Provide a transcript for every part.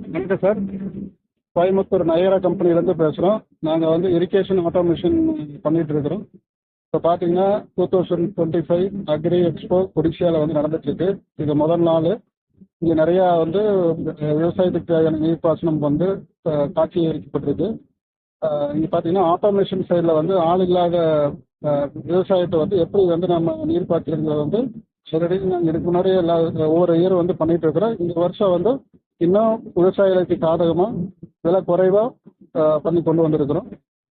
வணக்கம் சார். கோயம்புத்தூர் நயரா கம்பெனிலேருந்து பேசுகிறோம். நாங்கள் வந்து இரிகேஷன் ஆட்டோமேஷன் பண்ணிகிட்டு இருக்கிறோம். இப்போ பார்த்தீங்கன்னா 2025 அக்ரி எக்ஸ்போ கொடிஷியாவில் வந்து நடந்துட்டுருக்கு. இது முதல் நாள். இங்கே நிறையா வந்து விவசாயத்துக்கு தேவையான நீர்ப்பாசனம் வந்து காட்சி அளிக்கப்பட்டிருக்கு. இங்கே பார்த்தீங்கன்னா ஆட்டோமேஷன் சைடில் வந்து ஆள் இல்லாத விவசாயத்தை வந்து எப்படி வந்து நம்ம நீர் பாய்ச்சல்களை வந்து ஆல்ரெடி நாங்கள் இதுக்கு முன்னாடி ஒவ்வொரு இயர் வந்து பண்ணிட்டு இருக்கிறோம். இந்த வருஷம் வந்து இன்னும் விவசாயிகளுக்கு சாதகமாக விலை குறைவாக பண்ணி கொண்டு வந்திருக்கிறோம்.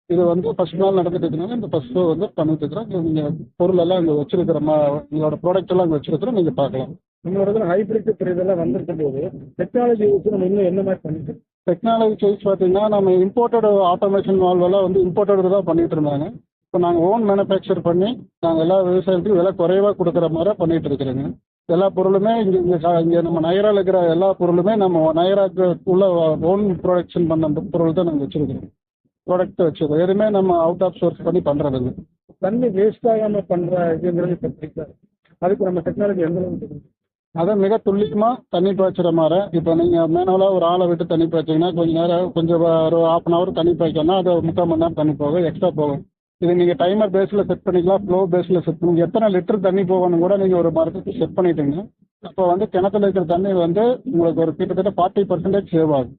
இது வந்து ஃபர்ஸ்ட் நாள் நடந்துட்டு இருக்கனால இந்த ஃபர்ஸ்ட் ஷோ வந்து பண்ணிட்டு இருக்கிறோம். நீங்கள் பொருள் எல்லாம் இங்கே வச்சிருக்கிறோம், உங்களோட ப்ராடக்ட் எல்லாம் இங்கே வச்சிருக்கிறோம், நீங்கள் பார்க்கலாம். உங்களோட இதில் ஹைபிரிட் இதெல்லாம் வந்திருக்கும் போது டெக்னாலஜி யூஸ் நம்ம இன்னும் என்ன மாதிரி பண்ணிட்டு டெக்னாலஜி சைஸ் பார்த்தீங்கன்னா நம்ம இம்போர்ட்டட் ஆட்டோமேஷன் வால்வெல்லாம் வந்து இம்போர்ட்டட் தான் பண்ணிட்டு இருந்தாங்க. இப்போ நாங்கள் ஓன் மேனுஃபேக்சர் பண்ணி நாங்கள் எல்லா விவசாயத்துக்கும் விலை குறைவாக கொடுக்குற மாதிரி பண்ணிட்டு இருக்கிறோங்க. எல்லா பொருளுமே இங்கே நம்ம நயராவில் இருக்கிற எல்லா பொருளுமே நம்ம நயராக்கு உள்ள ஓன் ப்ரொடக்ஷன் பண்ண பொருள் தான் நாங்கள் வச்சுருக்கிறோம். ப்ராடக்ட் வச்சுருக்கோம். எதுவுமே நம்ம அவுட் ஆஃப் சோர்ஸ் பண்ணி பண்ணுறதில்ல. தண்ணி வேஸ்ட் ஆகாமல் பண்ணுற இதுங்கிறது இப்போ அதுக்கு நம்ம டெக்னாலஜி எந்த அளவுக்கு அதை மிக துல்லியமாக தண்ணி பாய்ச்சுற மாதிரி. இப்போ நீங்கள் மேனுவலாக ஒரு ஆளை விட்டு தண்ணி பாய்ச்சிங்கன்னா கொஞ்சம் நேரம் கொஞ்சம் ஒரு 1/2 hour தண்ணி பாய்க்கணும்னா அது 3/4 மணி நேரம் தண்ணி போகும், எக்ஸ்ட்ரா போகும். இது நீங்கள் டைமர் பேஸில் செட் பண்ணிக்கலாம், ஃப்ளோ பேஸில் செட் பண்ணி எத்தனை லிட்டர் தண்ணி போகணும் கூட நீங்கள் ஒரு மரத்துக்கு செட் பண்ணிட்டீங்க. அப்போ வந்து கிணத்துல இருக்கிற தண்ணி வந்து உங்களுக்கு ஒரு கிட்டத்தட்ட 40% சேவ் ஆகும்.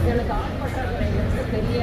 எனக்கு ஆட்பட்ட பெரிய